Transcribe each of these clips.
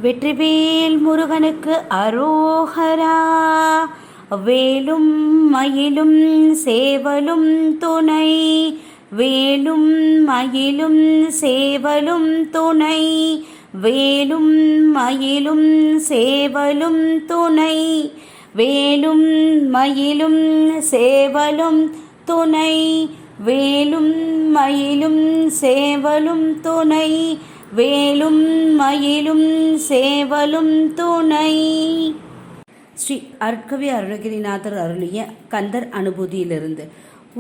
வெற்றிவேல் முருகனுக்கு அரோகரா. வேலும் மயிலும் சேவலும் துணை, வேலும் மயிலும் சேவலும் துணை, வேலும் மயிலும் சேவலும் துணை, வேலும் மயிலும் சேவலும் துணை, வேலும் மயிலும் சேவலும் துணை, வேலும் மயிலும் சேவலும் துணை. ஸ்ரீ அருட்கவி அருணகிரிநாதர் அருளிய கந்தர் அனுபூதியிலிருந்து.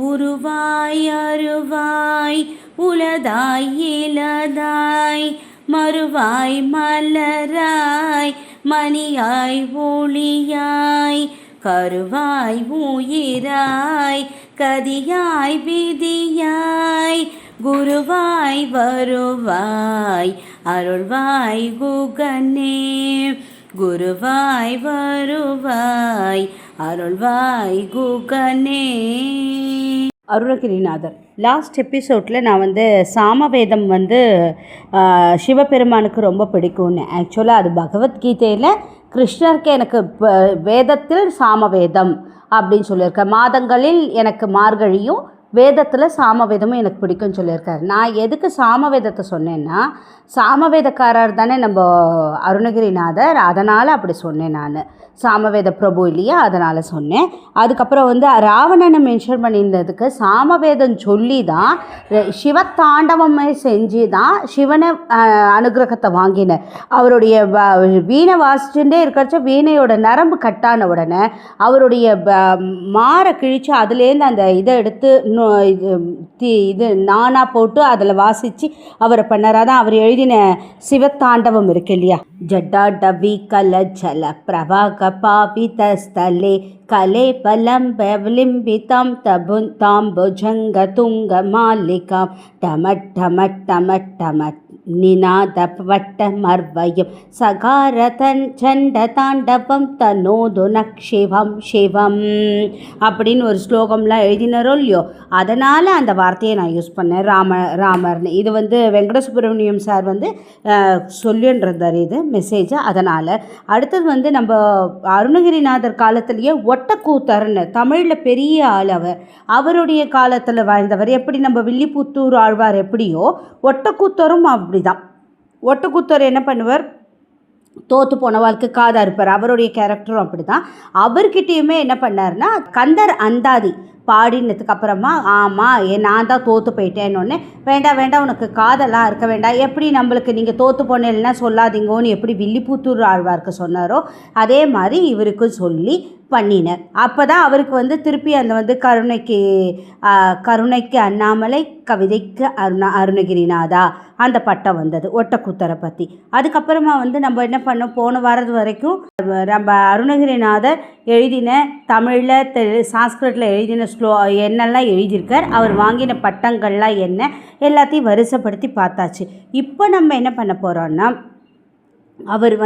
உருவாய் அருவாய் உலதாய் இலதாய், மறுவாய் மலராய் மணியாய் ஒளியாய், கருவாய் உயிராய் கதியாய் விதியாய், குருவாய் வருவாய் அருள்வாய் குகனே, குருவாய் வருவாய் அருள்வாய் குகனே. அருணகிரிநாதர். லாஸ்ட் எபிசோடில் நான் சாமவேதம் சிவபெருமானுக்கு ரொம்ப பிடிக்கும்னு. ஆக்சுவலாக அது பகவத்கீதையில் கிருஷ்ணருக்கு எனக்கு வேதத்தில் சாமவேதம் அப்படின்னு சொல்லியிருக்கேன். மாதங்களில் எனக்கு மார்கழியும் வேதத்தில் சாமவேதமும் எனக்கு பிடிக்கும்னு சொல்லியிருக்காரு. நான் எதுக்கு சாமவேதத்தை சொன்னேன்னா, சாமவேதக்காரர் தானே நம்ம அருணகிரிநாதர், அதனால் அப்படி சொன்னேன். நான் சாமவேத பிரபு இல்லையா, அதனால் சொன்னேன். அதுக்கப்புறம் ராவணனை மென்ஷன் பண்ணியிருந்ததுக்கு சாமவேதம் சொல்லி தான் சிவத்தாண்டவமே செஞ்சு தான் சிவனை அனுகிரகத்தை வாங்கினேன். அவருடைய வீணை வாசிச்சுட்டே இருக்கிறச்ச வீணையோட நரம்பு கட்டான உடனே அவருடைய மாரை கிழித்து அதுலேருந்து அந்த இதை எடுத்து இது நானாக போட்டு அதில் வாசித்து அவரை பண்ணாராதான் அவர் எழுதின சிவத்தாண்டவம் இருக்கு இல்லையா. ஜட்டா டவி கல ஜல பிரவாக பாவிதஸ்தலே கலே பலம் பவலிம்பிதம் தபுன் தாம்புஜங்க துங்க மாலிகாம் டமட் டமட் டமட் டமட் நிநாத வட்ட மர்வயம் சகாரதன் சண்ட தாண்டவம் தனோது நக்ஷிவம் சிவம் அப்படின்னு ஒரு ஸ்லோகம்லாம் எழுதினாரோ இல்லையோ, அதனால் அந்த வார்த்தையை நான் யூஸ் பண்ணேன். ராமர்னு. இது வெங்கட சுப்பிரமணியம் சார் சொல்லின்றார் இது மெசேஜ். அதனால் அடுத்தது நம்ம அருணகிரிநாதர் காலத்திலேயே ஒட்டக்கூத்தர்னு தமிழில் பெரிய ஆள் அவருடைய காலத்தில் வாழ்ந்தவர். எப்படி நம்ம வில்லிபுத்தூர் ஆழ்வார் எப்படியோ ஒட்டக்கூத்தரும் அப்படிதான். ஒட்டக்கூத்தர் என்ன பண்ணுவார், தோற்று போனவாளுக்கு காதா இருப்பார். அவருடைய கேரக்டரும் அப்படி தான். அவர்கிட்டையுமே என்ன பண்ணார்னா, கந்தர் அந்தாதி பாடினதுக்கு அப்புறமா ஆமாம் நான் தான் தோற்று போயிட்டேன்னு, வேண்டாம் வேண்டாம் உனக்கு காதெல்லாம் இருக்க வேண்டாம், எப்படி நம்மளுக்கு நீங்கள் தோற்று போனேன்னா சொல்லாதீங்கன்னு எப்படி வில்லிபுத்தூர் ஆழ்வார்க்கு சொன்னாரோ அதே மாதிரி இவருக்கும் சொல்லி பண்ணினார். அப்போ தான் அவருக்கு திருப்பி அந்த கருணைக்கு அண்ணாமலை கவிதைக்கு அருணகிரிநாதா அந்த பட்டம் வந்தது ஒட்டக்கூத்தரை பற்றி. அதுக்கப்புறமா நம்ம என்ன பண்ணோம், போன வாரது வரைக்கும் நம்ம அருணகிரிநாதர் எழுதின தமிழில் சான்ஸ்கிரிட்டில் எழுதின என்னெல்லாம் எழுதியிருக்கார், அவர் வாங்கின பட்டங்கள்லாம் என்ன, எல்லாத்தையும் வரிசைப்படுத்தி பார்த்தாச்சு. இப்போ நம்ம என்ன பண்ண போகிறோன்னா, அவர்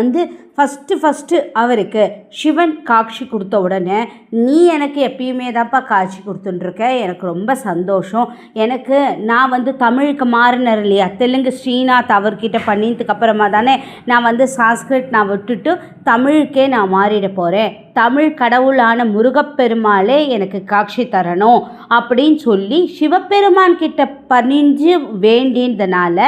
ஃபஸ்ட்டு அவருக்கு சிவன் காட்சி கொடுத்த உடனே, நீ எனக்கு எப்பயுமே தான்ப்பா காட்சி கொடுத்துட்டுருக்க, எனக்கு ரொம்ப சந்தோஷம், எனக்கு நான் தமிழுக்கு மாறினர் இல்லையா, தெலுங்கு ஸ்ரீநாத் அவர்கிட்ட பண்ணினதுக்கு அப்புறமா தானே நான் சான்ஸ்கிரிட் நான் விட்டுட்டு தமிழுக்கே நான் மாறிட போகிறேன், தமிழ் கடவுளான முருகப்பெருமாளே எனக்கு காட்சி தரணும் அப்படின்னு சொல்லி சிவபெருமான் கிட்ட பணிஞ்சு வேண்டின்றதுனால,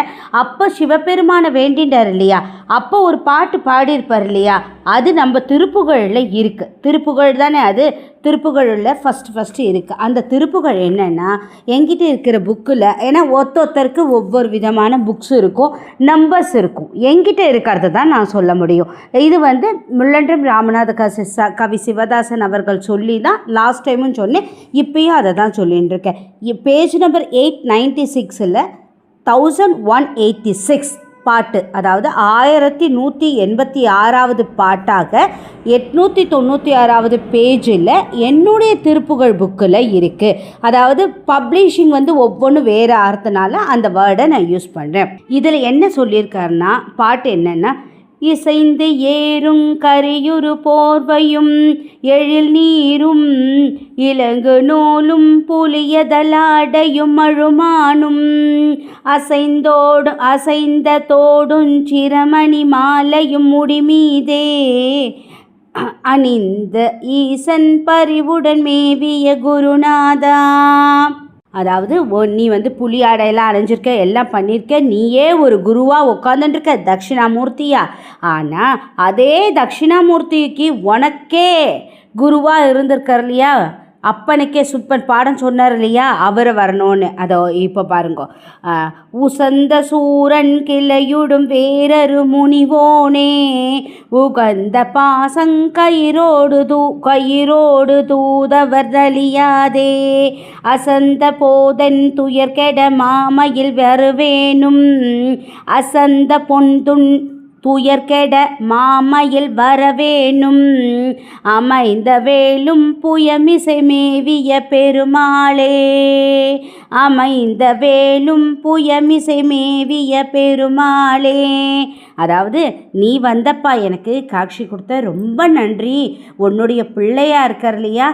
அப்போ சிவபெருமானை வேண்டின்றார் இல்லையா, அப்போ ஒரு பாட்டு பாடியிருப்பார் இல்லையா, அது நம்ம திருப்புகழில் இருக்குது. திருப்புகழ் தானே அது, திருப்புகழில் ஃபஸ்ட்டு இருக்குது. அந்த திருப்புகழ் என்னென்னா, என்கிட்ட இருக்கிற புக்கில், ஏன்னா ஒருத்தருக்கு ஒவ்வொரு விதமான புக்ஸ் இருக்கும், நம்பர்ஸ் இருக்கும், என்கிட்ட இருக்கிறது தான் நான் சொல்ல முடியும். இது முள்ளன்றம் ராமநாத கவி சிவதாசன் அவர்கள் சொல்லி தான் லாஸ்ட் டைமும் சொன்னேன், இப்பயும் அதை தான் சொல்லின்னு இருக்கேன். பேஜ் நம்பர் 896 1186 பாட்டு, அதாவது 1186வது பாட்டாக 896வது பேஜில் என்னுடைய திருப்புகழ் புக்கில் இருக்குது. அதாவது பப்ளிஷிங் ஒவ்வொன்றும் வேறு அர்த்தனால அந்த வேர்டை நான் யூஸ் பண்ணுறேன். இதில் என்ன சொல்லியிருக்காருன்னா, பாட்டு என்னென்னா, இசைந்து ஏறுங் கரியுரு போர்வையும் எழில் நீரும் இலங்கு நூலும் புலியதலாடையும் அழுமானும் அசைந்த தோடுஞ் சிரமணி மாலையும் முடிமீதே அணிந்த ஈசன் பரிவுடன் மேவிய குருநாதா. அதாவது நீ புலி ஆடையெல்லாம் அணிஞ்சிருக்க, எல்லாம் பண்ணியிருக்க, நீயே ஒரு குருவாக உட்காந்துட்டுருக்க தட்சிணாமூர்த்தியா. ஆனால் அதே தட்சிணாமூர்த்திக்கு உனக்கே குருவாக இருந்திருக்கார் இல்லையா, அப்பனுக்கே சுப்பன் பாடம் சொன்னார் இல்லையா, அவரை வரணும்னு. அதோ இப்போ பாருங்க, உசந்த சூரன் கிளையுடும் வேறரு முனிவோனே உகந்த பாசங்கயிரோடு தூதவர் தலியாதே அசந்த போதன் துயர் கெட மாமையில் வருவேனும் அசந்த பொன்துன் துயர்கெட மாமையில் வரவேணும் அமைந்த வேலும் புயமிசை மேவிய பெருமாளே அமைந்த வேலும் புயமிசை மேவிய பெருமாளே. அதாவது நீ வந்தப்பா எனக்கு காட்சி கொடுத்த ரொம்ப நன்றி. உன்னுடைய பிள்ளையா இருக்கார் இல்லையா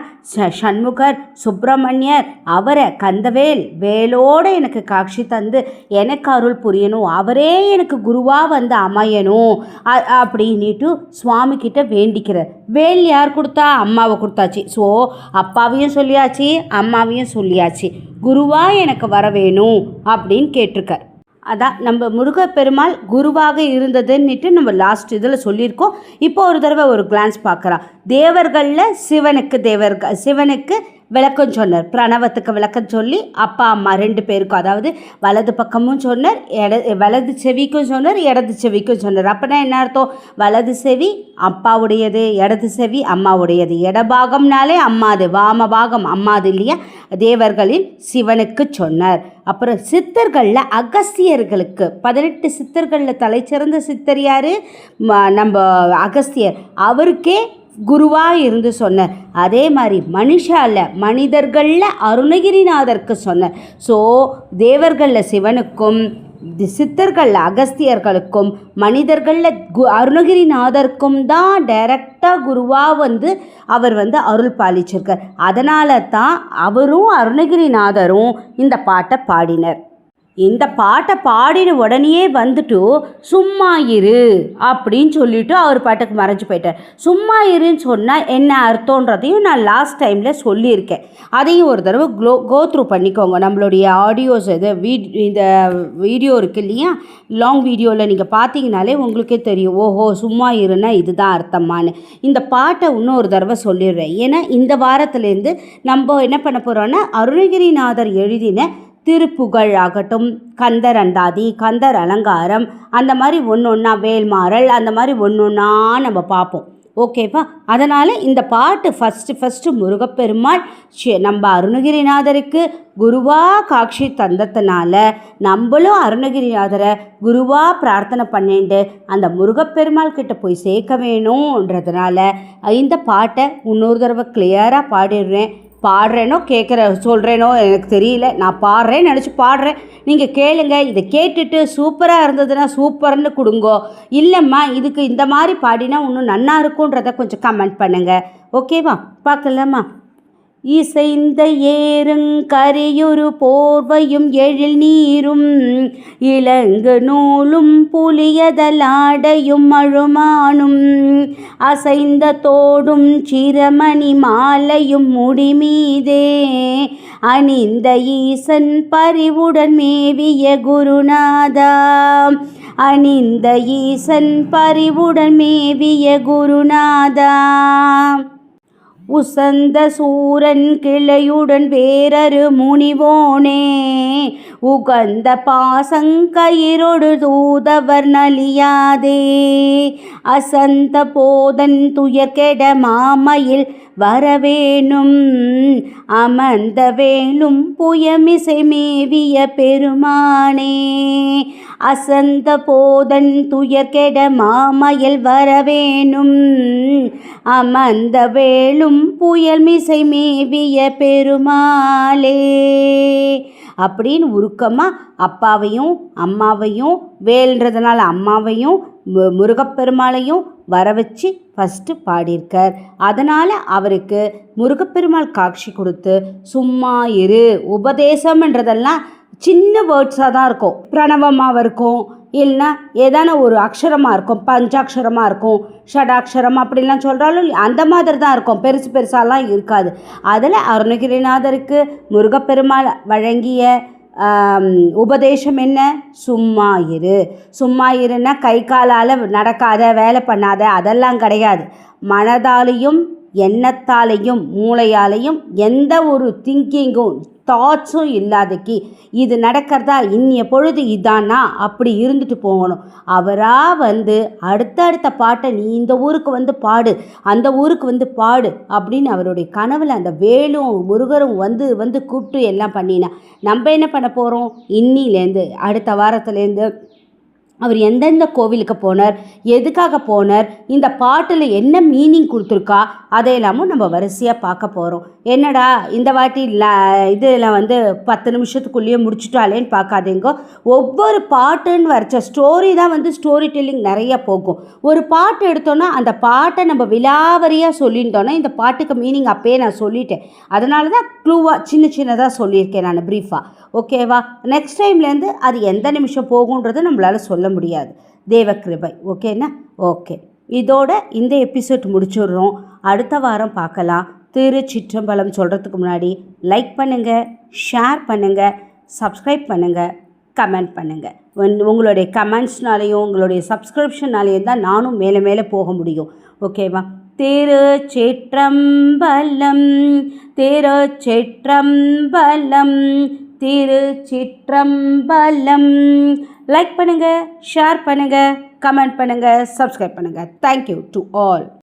சண்முகர் சுப்பிரமணியர், அவரை கந்தவேல் வேலோடு எனக்கு காட்சி தந்து எனக்கு அருள் புரியணும், அவரே எனக்கு குருவாக வந்து அமையணும் அப்படின்ட்டு சுவாமி கிட்ட வேண்டிக்கிறார். வேல் யார் கொடுத்தா? அம்மாவை கொடுத்தாச்சு. ஸோ அப்பாவையும் சொல்லியாச்சு, அம்மாவையும் சொல்லியாச்சு, குருவா எனக்கு வர வேணும் அப்படின்னு கேட்டிருக்கார். அதான் நம்ம முருகப்பெருமாள் குருவாக இருந்ததுன்னுட்டு நம்ம லாஸ்ட் இதில் சொல்லியிருக்கோம். இப்போ ஒரு தடவை ஒரு கிளான்ஸ் பார்க்குறான். தேவர்களில் சிவனுக்கு விளக்கம் சொன்னார், பிரணவத்துக்கு விளக்கம் சொல்லி அப்பா அம்மா 2 பேருக்கும், அதாவது வலது பக்கமும் சொன்னார், வலது செவிக்கும் சொன்னார், இடது செவிக்கும் சொன்னார். அப்படின்னா என்ன அர்த்தம்? வலது செவி அப்பாவுடையது, இடது செவி அம்மாவுடையது. இடபாகம்னாலே அம்மாது, வாம பாகம் அம்மாது இல்லையா. தேவர்களில் சிவனுக்கு சொன்னார். அப்புறம் சித்தர்களில் அகஸ்தியர்களுக்கு 18 சித்தர்களில் தலைச்சிறந்த சித்தர் யார்? நம்ம அகஸ்தியர். அவருக்கே குருவாக இருந்து சொன்னார். அதே மாதிரி மனிதர்களில் அருணகிரிநாதருக்கு சொன்னார். ஸோ தேவர்களில் சிவனுக்கும் சித்தர்களில் அகஸ்தியர்களுக்கும் மனிதர்களில் அருணகிரிநாதருக்கும் தான் டைரக்டாக குருவாக அவர் அருள் பாலிச்சிருக்கார். அதனால தான் அவரும் அருணகிரிநாதரும் இந்த பாட்டை பாடினர். இந்த பாட்டை பாடின உடனே வந்துட்டு சும்மா இரு அப்படின்னு சொல்லிவிட்டு அவர் பாட்டுக்கு மறைஞ்சு போயிட்டார். சும்மா இருன்னு சொன்னால் என்ன அர்த்தன்றதையும் நான் லாஸ்ட் டைமில் சொல்லியிருக்கேன். அதையும் ஒரு தடவை கோத்ரூ பண்ணிக்கோங்க. நம்மளுடைய ஆடியோஸ் இந்த வீடியோ இருக்குது இல்லையா, லாங் வீடியோவில் நீங்கள் பார்த்தீங்கனாலே உங்களுக்கே தெரியும், ஓஹோ சும்மா இருன்னா இதுதான் அர்த்தமானு. இந்த பாட்டை இன்னும் ஒரு தடவை சொல்லிடுறேன். ஏன்னா இந்த வாரத்துலேருந்து நம்ம என்ன பண்ண போகிறோன்னா அருணகிரிநாதர் எழுதின திருப்புகழ் ஆகட்டும், கந்தர் அந்தாதி, கந்தர் அலங்காரம், அந்த மாதிரி ஒன்றா வேல்மாறல், அந்த மாதிரி ஒன்றா நம்ம பார்ப்போம். ஓகேப்பா? அதனால் இந்த பாட்டு ஃபஸ்ட்டு முருகப்பெருமாள் நம்ம அருணகிரிநாதருக்கு குருவாக காட்சி தந்ததுனால நம்மளும் அருணகிரிநாதரை குருவாக பிரார்த்தனை பண்ணிட்டு அந்த முருகப்பெருமாள் கிட்ட போய் சேர்க்க வேணுன்றதுனால இந்த பாட்டை இன்னொரு தடவை கிளியராக பாடிடுறேன். பாடுறேனோ சொல்கிறேனோ எனக்கு தெரியல, நான் பாடுறேன்னு நினச்சி பாடுறேன். நீங்கள் கேளுங்க. இதை கேட்டுட்டு சூப்பராக இருந்ததுன்னா சூப்பர்னு கொடுங்கோ, இல்லைம்மா இதுக்கு இந்த மாதிரி பாடினா இன்னும் நன்னா இருக்குன்றதை கொஞ்சம் கமெண்ட் பண்ணுங்கள். ஓகேவா? பார்க்கலாமா? இசைந்த ஏறுங் கரியுரு போர்வையும் எழில் நீரும் இலங்கு நூலும் புலியதலாடையும் அழுமானும் அசைந்த தோடும் சிரமணி மாலையும் முடிமீதே அணிந்த ஈசன் பரிவுடன் மேவிய குருநாதா அணிந்த ஈசன் பரிவுடன் மேவிய குருநாதா. உசந்த சூரன் கிளையுடன் வேறரு முனிவோனே உகந்த பாசங்கயிரோடு தூதவர் நலியாதே அசந்த போதன் துயர்கெட மாமையில் வரவேணும் அமர்ந்த வேலும் புயமிசை மேவிய பெருமானே அசந்த போதன் துயர்கெட மாமையில் வரவேணும் அமர்ந்த வேலும் புயல்மிசை மேவிய பெருமாளே அப்படின்னு உருக்கமாக அப்பாவையும் அம்மாவையும் வேல்ன்றதுனால அம்மாவையும் முருகப்பெருமாளையும் வர வச்சு ஃபஸ்ட்டு பாடியிருக்கார். அதனால் அவருக்கு முருகப்பெருமாள் காட்சி கொடுத்து சும்மா இரு, உபதேசம்ன்றதெல்லாம் சின்ன வேர்ட்ஸாக தான் இருக்கும், பிரணவமாக இருக்கும், இல்லைன்னா ஏதான ஒரு அக்ஷரமாக இருக்கும், பஞ்சாட்சரமாக இருக்கும், ஷடாட்சரம் அப்படிலாம் சொல்கிறாலும் அந்த மாதிரி தான் இருக்கும், பெருசு பெருசாலாம் இருக்காது. அதில் அருணகிரிநாதருக்கு முருகப்பெருமாள் வழங்கிய உபதேசம் என்ன? சும்மா இரு. சும்மா இருன்னா கை காலால் நடக்காத, வேலை பண்ணாத, அதெல்லாம் கிடையாது. மனதாலையும் எண்ணத்தாலையும் மூளையாலையும் எந்த ஒரு திங்கிங்கும் தாட்ஸும் இல்லாதக்கி இது நடக்கிறதா, இன்னிய பொழுது இதானா அப்படி இருந்துட்டு போகணும். அவராக வந்து அடுத்தடுத்த பாட்டை நீ இந்த ஊருக்கு வந்து பாடு, அந்த ஊருக்கு வந்து பாடு அப்படின்னு அவருடைய கனவில் அந்த வேலும் முருகரும் வந்து வந்து கூப்பிட்டு எல்லாம் பண்ணினா நம்ம என்ன பண்ண போகிறோம்? இன்னிலேருந்து அடுத்த வாரத்துலேருந்து அவர் எந்தெந்த கோவிலுக்கு போனார், எதுக்காக போனார், இந்த பாட்டில் என்ன மீனிங் கொடுத்துருக்கா, அதையெல்லாமும் நம்ம வரிசையாக பார்க்க போகிறோம். என்னடா இந்த வாட்டி இதில் வந்து 10 நிமிஷத்துக்குள்ளேயே முடிச்சுட்டாலேன்னு பார்க்காதீங்க. ஒவ்வொரு பாட்டுன்னு வரைச்ச ஸ்டோரி தான் வந்து ஸ்டோரி டெல்லிங் நிறைய போகும். ஒரு பாட்டு எடுத்தோன்னா அந்த பாட்டை நம்ம விலாவரியாக சொல்லிட்டோன்னா இந்த பாட்டுக்கு மீனிங் அப்பயே நான் சொல்லிட்டேன். அதனால தான் க்ளூவாக சின்ன சின்னதாக சொல்லியிருக்கேன் நான் ப்ரீஃபாக. ஓகேவா? நெக்ஸ்ட் டைம்லேருந்து அது எந்த நிமிஷம் போகுன்றது நம்மளால் சொல்ல முடியாது. தேவக்கிருபை. ஓகேண்ணா? ஓகே, இதோட இந்த எபிசோட் முடிச்சுடுறோம். அடுத்த வாரம் பார்க்கலாம். திருச்சிற்றம்பலம் சொல்கிறதுக்கு முன்னாடி லைக் பண்ணுங்கள், ஷேர் பண்ணுங்கள், சப்ஸ்கிரைப் பண்ணுங்கள், கமெண்ட் பண்ணுங்கள். உங்களுடைய கமெண்ட்ஸ்னாலேயும் உங்களுடைய சப்ஸ்கிரிப்ஷனாலேயும் தான் நானும் மேலே மேலே போக முடியும். ஓகேவா? திருச்சிற்றம்பலம், திருச்சிற்றம்பலம், திருச்சிற்றம்பலம். லைக் பண்ணுங்கள், ஷேர் பண்ணுங்கள், கமெண்ட் பண்ணுங்கள், சப்ஸ்கிரைப் பண்ணுங்கள். Thank you to all.